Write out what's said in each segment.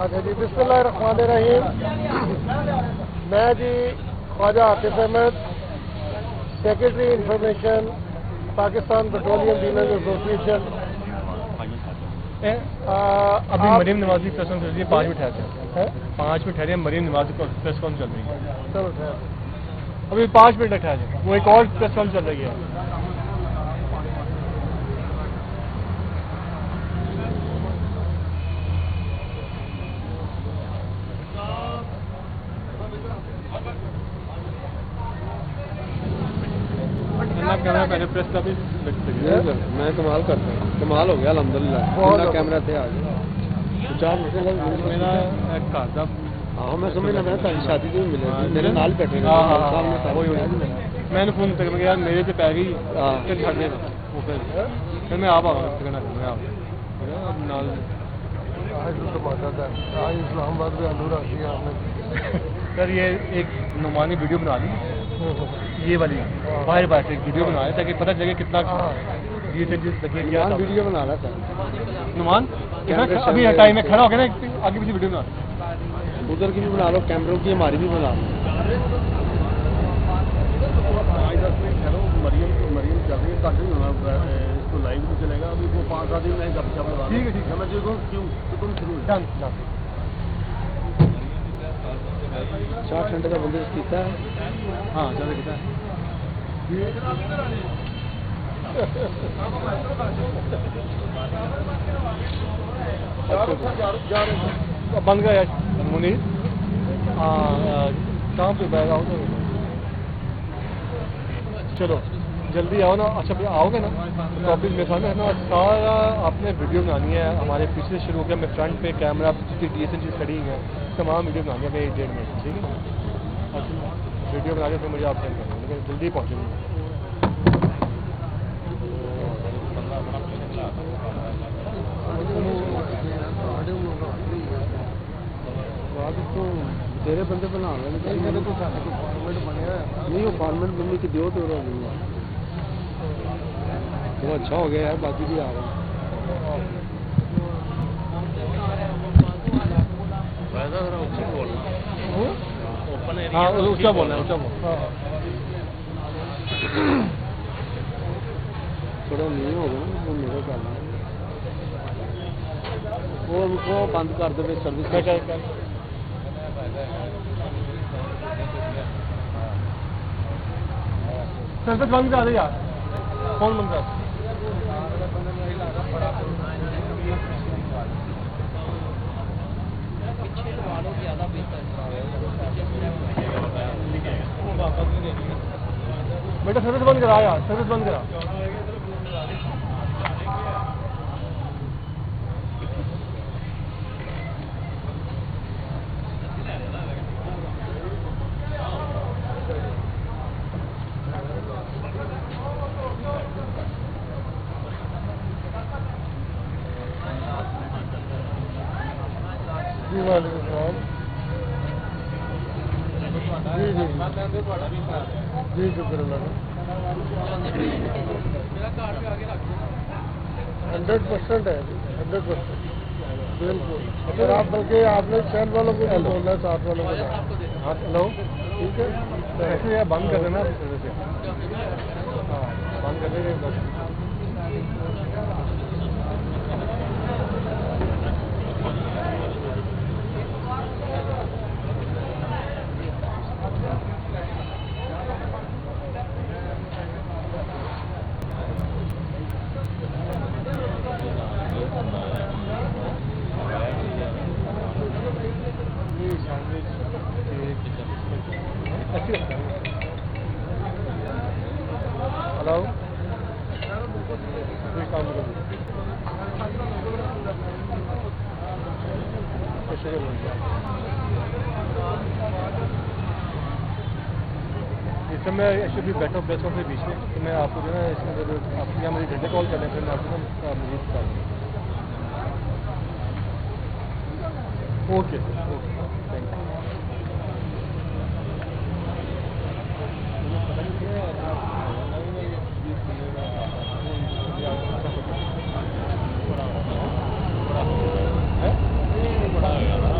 اچھا جی، بسم اللہ الرحمن الرحیم. میں جی Khawaja Atif Ahmed, secretary information Pakistan petroleum dealers association. ابھی مریم نوازی پریس کانفرنس چل رہی ہے، 5 منٹ ٹھہرتے ہیں. 5 منٹ ٹھہرے، مریم نوازی پریس کانفرنس چل رہی ہے. چلو ٹھہر ابھی 5 منٹ تک ٹھہرے، وہ ایک اور پریس کانفرنس چل رہی ہے. پہلے پریس کا بھی میں کمال کرتا ہوں، کمال ہو گیا الحمدللہ. کیمرہ تھے آج میرا گھر کا. ہاں میں سمجھنا میں تاری شادی سے ملے میرے نال بیٹھے میں نے فون تک یار میرے سے پی گئی پھر میں آپ آؤں آج اسلام آباد میں آلو رکھ دیا آپ نے. سر یہ ایک نعمانی ویڈیو بنا لی، یہ والی باہر باہر سے ایک ویڈیو بنا رہے تاکہ پتہ چلے کتنا ویڈیو بنا رہا تھا نعمان. ابھی ٹائم میں کھڑا ہو گیا نا، آگے پیچھے ویڈیو بنا ادھر کی بھی بنا لو، کیمروں کی ہماری بھی بنا لو. مریم چل رہی ہے، اس کو لائیو بھی چلے گا. ابھی وہ 5-7 دن میں گپ شپ لگا. ٹھیک ہے میں کیوں تو تم شروع چار گھنٹے کا بندش کیتا ہے. ہاں چلے کیتا ہے. بند گیا منیر کام پہ بیٹھ آؤ. چلو جلدی آؤ نا. اچھا آؤ گے نا ٹاپک میرے سامنے ہے نا. سارا آپ نے ویڈیو بنانی ہے. ہمارے پیچھے شروع ہو گیا، میں فرنٹ پہ کیمرہ جتنی ڈی ایس این جی کھڑی ہے تمام ویڈیو بنانی ہے 1-1.5 منٹ. ٹھیک ہے نا؟ ویڈیو بنا کے پھر مجھے آپ سینڈ کریں گے، لیکن جلدی پہنچیں گے. تیرے بندے بنا لیں نہیں، وہ فارمیٹ بننے کی دیو تو وہ اچھا ہو گیا یار. باقی بھی آ رہے ہیں. ہاں اونچا بولنا ہے، اونچا بولنا. تھوڑا نہیں ہوگا نا وہ میرے خیال میں. وہ ان کو بند کر دے سروس. سروس بند کر دے یار، فون بند کر. بیٹا سروس بند کرا یار، سروس بند کرا. جی شکر اللہ. 100% ہے 100% بالکل. اگر آپ بلکہ آپ نے چین والوں کو نہیں بولنا، 7 والوں کو. ہاں ہلو ٹھیک ہے، ایسے بند کر دینا. ہاں بند کر دیں. ہلو اس میں ایکچولی بیٹھا ہوں پریس کانفرنس بیچ میں، تو میں آپ کو جو ہے نا اس میں آپ یہاں مجھے گھنٹے کال کر لیں، پھر میں آپ کو نا مزید کر دوں. Okay thank you.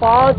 5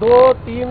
2-3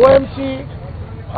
OMC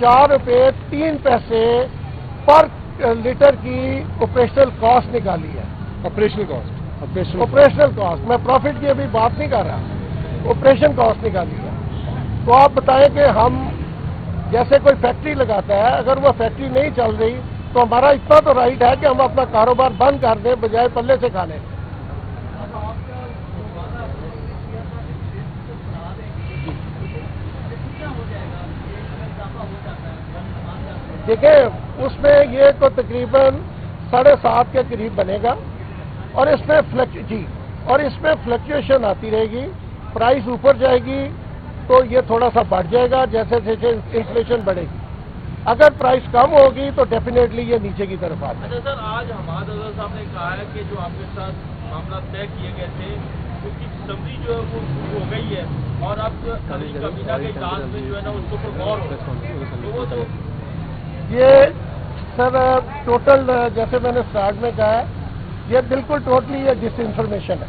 ₹4.03 per litre کی آپریشنل کاسٹ نکالی ہے. آپریشنل کاسٹ آپریشنل کاسٹ، میں پروفٹ کی ابھی بات نہیں کر رہا، آپریشن کاسٹ نکالی ہے. تو آپ بتائیں کہ ہم جیسے کوئی فیکٹری لگاتا ہے، اگر وہ فیکٹری نہیں چل رہی تو ہمارا اتنا تو رائٹ ہے کہ ہم اپنا کاروبار بند کر دیں بجائے پلے سے کھانے. دیکھیں اس میں یہ تو تقریباً 7.5 کے قریب بنے گا، اور اس میں فلکچویشن آتی رہے گی. پرائس اوپر جائے گی تو یہ تھوڑا سا بڑھ جائے گا جیسے جیسے انفلیشن بڑھے گی. اگر پرائس کم ہوگی تو ڈیفینیٹلی یہ نیچے کی طرف آتا ہے. اچھا سر، آج حماد اظہر صاحب نے کہا ہے کہ جو آپ کے ساتھ معاملہ طے کیے گئے تھے اس کی سمری جو ہے وہ شروع ہو گئی ہے، اور اب کابینہ کے اجلاس میں جو ہے نا اس کو غور ہو. یہ سر ٹوٹل جیسے میں نے سٹارٹ میں کہا ہے، یہ بالکل ٹوٹلی یہ ڈس انفارمیشن ہے.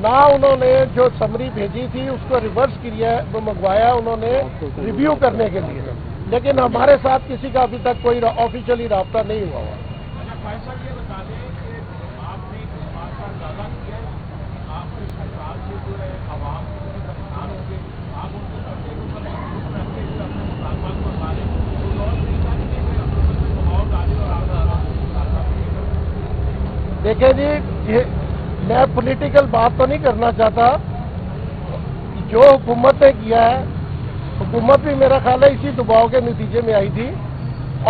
نہ انہوں نے جو سمری بھیجی تھی اس کو ریورس کیا ہے، وہ منگوایا انہوں نے ریویو کرنے کے لیے، لیکن ہمارے ساتھ کسی کا ابھی تک کوئی آفیشلی رابطہ نہیں ہوا ہوا. دیکھیں جی، میں پولیٹیکل بات تو نہیں کرنا چاہتا. جو حکومت نے کیا ہے، حکومت بھی میرا خیال ہے اسی دباؤ کے نتیجے میں آئی تھی،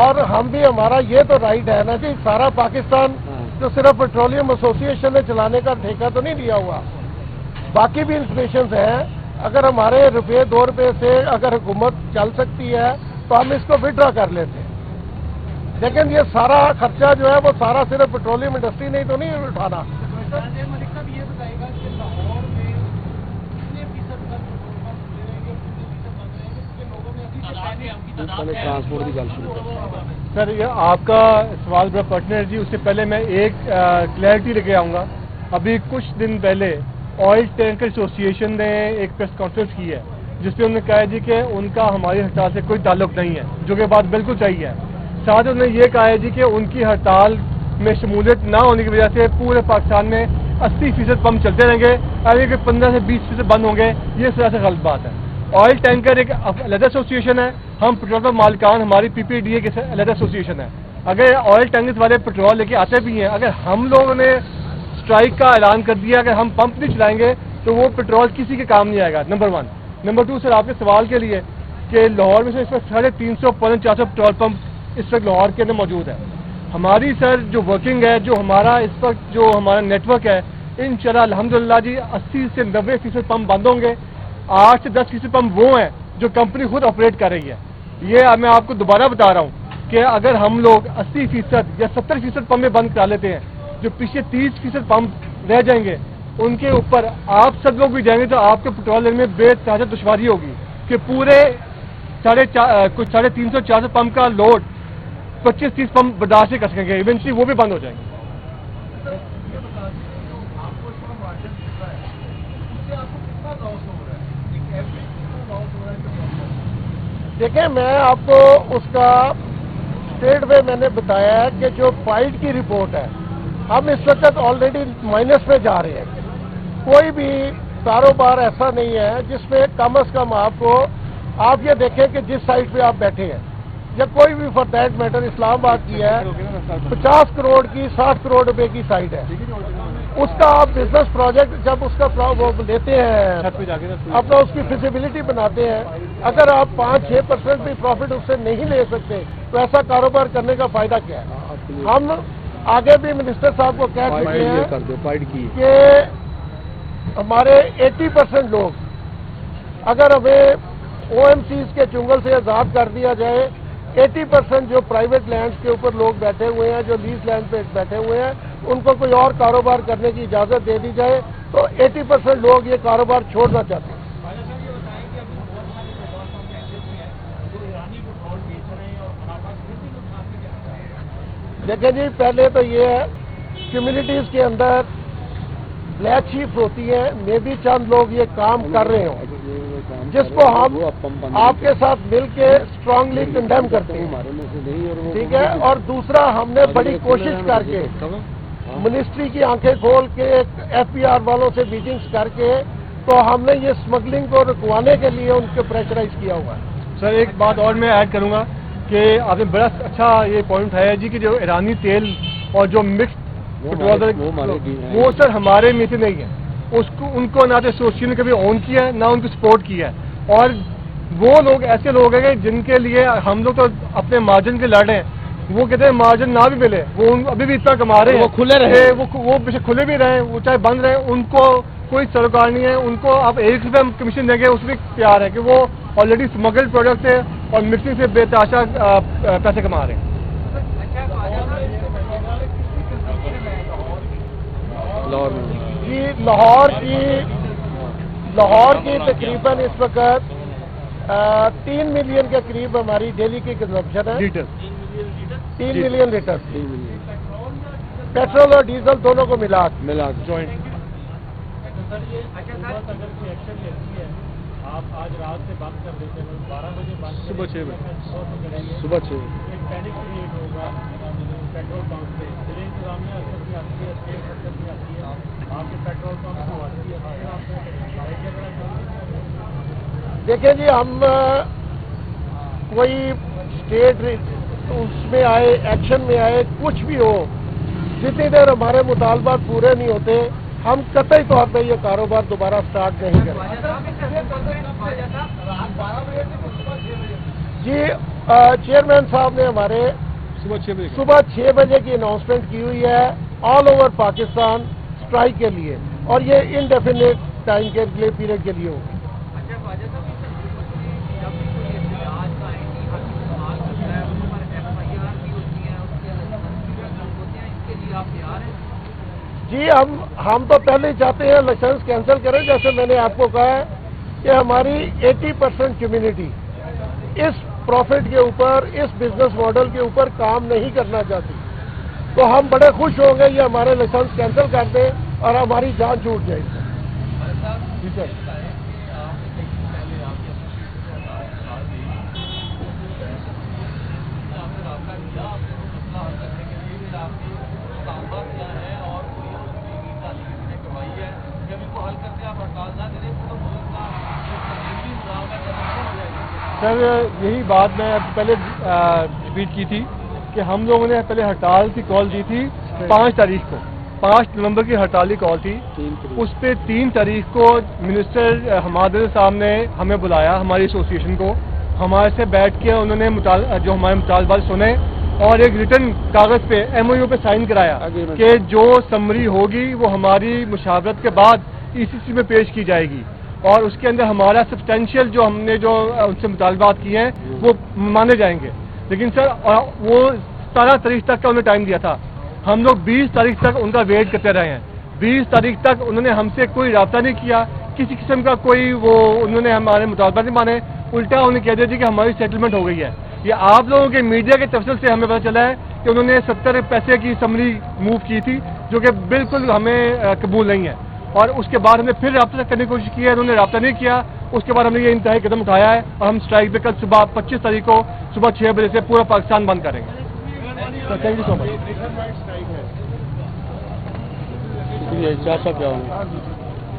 اور ہم بھی، ہمارا یہ تو رائٹ ہے نا کہ سارا پاکستان جو صرف پیٹرولیم ایسوسی ایشن نے چلانے کا ٹھیکہ تو نہیں لیا ہوا، باقی بھی انسٹیٹیوشنز ہیں. اگر ہمارے ₹2 سے اگر حکومت چل سکتی ہے تو ہم اس کو وڈرا کر لیتے ہیں. لیکن یہ سارا خرچہ جو ہے وہ سارا صرف پیٹرولیم انڈسٹری نے تو نہیں اٹھانا. سر یہ آپ کا سوال بڑا پرٹنر جی. اس سے پہلے میں ایک کلیئرٹی لے کے آؤں گا. ابھی کچھ دن پہلے آئل ٹینکر ایسوسی ایشن نے ایک پریس کانفرنس کی ہے جس پہ انہوں نے کہا جی کہ ان کا ہماری ہڑتال سے کوئی تعلق نہیں ہے، جو کہ بات بالکل صحیح ہے. ساتھ انہوں نے یہ کہا ہے جی کہ ان کی ہڑتال میں شمولیت نہ ہونے کی وجہ سے پورے پاکستان میں 80% پمپ چلتے رہیں گے، اگر کہ 15 سے 20% بند ہوں گے. یہ سرا سے غلط بات ہے. آئل ٹینکر ایک علیحدہ ایسوسی ایشن ہے، ہم پیٹرول پمپ مالکان ہماری PPDA ایک علیحدہ ایسوسی ایشن ہے. اگر آئل ٹینکرز والے پیٹرول لے کے آتے بھی ہیں، اگر ہم لوگوں نے اسٹرائک کا اعلان کر دیا، اگر ہم پمپ نہیں چلائیں گے تو وہ پیٹرول کسی کے کام نہیں آئے گا. نمبر 1. نمبر 2 سر، آپ کے سوال کے لیے کہ لاہور میں سے اس وقت 350 400 پیٹرول پمپ اس وقت لاہور کے اندر موجود ہے. ہماری سر جو ورکنگ ہے، جو ہمارا اس وقت جو ہمارا نیٹ ورک ہے، انشاءاللہ الحمدللہ جی 80 سے 90% پمپ بند ہوں گے. 8 سے 10% پمپ وہ ہیں جو کمپنی خود آپریٹ کر رہی ہے. یہ میں آپ کو دوبارہ بتا رہا ہوں کہ اگر ہم لوگ 80% یا 70% پمپیں بند کرا لیتے ہیں، جو پیچھے 30% پمپ رہ جائیں گے ان کے اوپر آپ سب لوگ بھی جائیں گے تو آپ کے پیٹرول لینے میں بے تحاشا دشواری ہوگی کہ پورے کچھ 350 400 پمپ کا لوڈ 25-30 پمپ برداشت نہیں کر سکیں گے. ایونچولی وہ بھی بند ہو جائیں گے. دیکھیں میں آپ کو اس کا اسٹیٹ وے میں نے بتایا ہے کہ جو فائٹ کی رپورٹ ہے، ہم اس وقت آلریڈی مائنس میں جا رہے ہیں. کوئی بھی کاروبار ایسا نہیں ہے جس میں کم از کم آپ یہ دیکھیں کہ جس سائٹ پہ آپ بیٹھے ہیں یا کوئی بھی فار دیٹ میٹر اسلام آباد کی ہے 50 کروڑ کی 60 کروڑ روپے کی سائٹ ہے. اس کا آپ بزنس پروجیکٹ جب اس کا وہ لیتے ہیں اپنا اس کی فیزیبلٹی بناتے ہیں، اگر آپ 5-6% بھی پروفٹ اس سے نہیں لے سکتے تو ایسا کاروبار کرنے کا فائدہ کیا ہے؟ ہم آگے بھی منسٹر صاحب کو کہہ چکے ہیں کہ ہمارے 80% لوگ اگر ہمیں OMCs کے چنگل سے آزاد کر دیا جائے، 80% جو پرائیویٹ لینڈز کے اوپر لوگ بیٹھے ہوئے ہیں، جو لیز لینڈ پہ بیٹھے ہوئے ہیں، ان کو کوئی اور کاروبار کرنے کی اجازت دے دی جائے تو 80% لوگ یہ کاروبار چھوڑنا چاہتے ہیں. دیکھیں جی، پہلے تو یہ ہے کمیونٹیز کے اندر بلیک شیپ ہوتی ہیں، میں بھی چند لوگ یہ کام کر رہے ہوں، جس کو ہم آپ کے ساتھ مل کے اسٹرانگلی کنڈیم کرتے ہیں، ٹھیک ہے. اور دوسرا ہم نے بڑی کوشش کر کے منسٹری کی آنکھیں کھول کے ایف پی آر والوں سے میٹنگز کر کے تو ہم نے یہ اسمگلنگ کو رکوانے کے لیے ان کو پریشرائز کیا ہوا ہے. سر ایک بات اور میں ایڈ کروں گا کہ آپ نے بڑا اچھا یہ پوائنٹ اٹھایا ہے جی کہ جو ایرانی تیل اور جو مکسڈ وہ سر ہمارے میں سے نہیں ہے. ان کو نہ تو ایسوسیشن نے کبھی اون کیا ہے نہ ان کو سپورٹ کیا ہے. اور وہ لوگ ایسے لوگ ہیں جن کے لیے ہم لوگ تو اپنے مارجن کے لڑ رہے ہیں. وہ کہتے ہیں مارجن نہ بھی ملے وہ ابھی بھی اتنا کما رہے ہیں، وہ کھلے رہے، وہ پیچھے کھلے بھی رہے، وہ چاہے بند رہے، ان کو کوئی سروکار نہیں ہے. ان کو آپ 1 روپے کمیشن دیں گے اس میں تیار ہے کہ وہ آلریڈی اسمگلڈ پروڈکٹ ہے اور مکسنگ سے بے تحاشا پیسے کما رہے ہیں. جی لاہور کی تقریباً اس وقت 3 ملین کے قریب ہماری ڈیلی کی کنزمپشن ہے. 3 ملین لیٹر پیٹرول اور ڈیزل دونوں کو ملا جوائنٹ. آپ آج رات سے بند کر دیتے ہیں 12 بجے بند، صبح 6 بجے. صبح 6 بجے ایک پینک کریٹ ہوگا پیٹرول پمپ پہ. ضلع انتظامیہ اثر بھی آتی ہے، اسٹیٹ اثر بھی آتی ہے، آپ کے پیٹرول پمپ کو آتی ہے. دیکھیں جی ہم کوئی اسٹیٹ اس میں آئے، ایکشن میں آئے، کچھ بھی ہو، جتنی دیر ہمارے مطالبات پورے نہیں ہوتے ہم قطعی طور پہ یہ کاروبار دوبارہ سٹارٹ نہیں کریں. جی چیئرمین صاحب نے ہمارے صبح 6 بجے کی اناؤنسمنٹ کی ہوئی ہے آل اوور پاکستان اسٹرائک کے لیے، اور یہ انڈیفینٹ ٹائم کے لیے پیریڈ کے لیے ہوگی. جی ہم تو پہلے ہی چاہتے ہیں لائسنس کینسل کریں. جیسے میں نے آپ کو کہا ہے کہ ہماری 80% کمیونٹی اس پروفٹ کے اوپر، اس بزنس ماڈل کے اوپر کام نہیں کرنا چاہتی، تو ہم بڑے خوش ہوں گے یہ ہمارے لائسنس کینسل کر دیں اور ہماری جان چھوٹ جائے گی. جی سر. سر یہی بات میں پہلے ریپیٹ کی تھی کہ ہم لوگوں نے پہلے ہڑتال کی کال دی تھی 5 تاریخ کو، 5 نومبر کی ہڑتال کی کال تھی. اس پہ 3 تاریخ کو منسٹر حماد صاحب نے ہمیں بلایا، ہماری ایسوسیشن کو، ہمارے سے بیٹھ کے انہوں نے جو ہمارے مطالبات سنے اور ایک ریٹن کاغذ پہ MOU پہ سائن کرایا کہ جو سمری ہوگی وہ ہماری مشاورت کے بعد ECC میں پیش کی جائے گی اور اس کے اندر ہمارا سبسٹینشیل جو ہم نے جو ان سے مطالبات کیے ہیں وہ مانے جائیں گے. لیکن سر وہ 17 تاریخ تک کا انہوں نے ٹائم دیا تھا. ہم لوگ 20 تاریخ تک ان کا ویٹ کرتے رہے ہیں. 20 تاریخ تک انہوں نے ہم سے کوئی رابطہ نہیں کیا، کسی قسم کا کوئی انہوں نے ہمارے مطالبات نہیں مانے. الٹا انہوں نے کہہ دیا کہ ہماری سیٹلمنٹ ہو گئی ہے. یہ آپ لوگوں کے میڈیا کے تفصیل سے ہمیں پتہ چلا ہے کہ انہوں نے 70 پیسے کی سمری موو کی تھی جو کہ بالکل ہمیں قبول نہیں ہے. اور اس کے بعد ہم نے پھر رابطہ کرنے کی کوشش کی ہے، انہوں نے رابطہ نہیں کیا. اس کے بعد ہم نے یہ انتہائی قدم اٹھایا ہے اور ہم اسٹرائک پہ کل صبح 25 تاریخ کو صبح 6 بجے سے پورا پاکستان بند کریں گے. Thank you so much.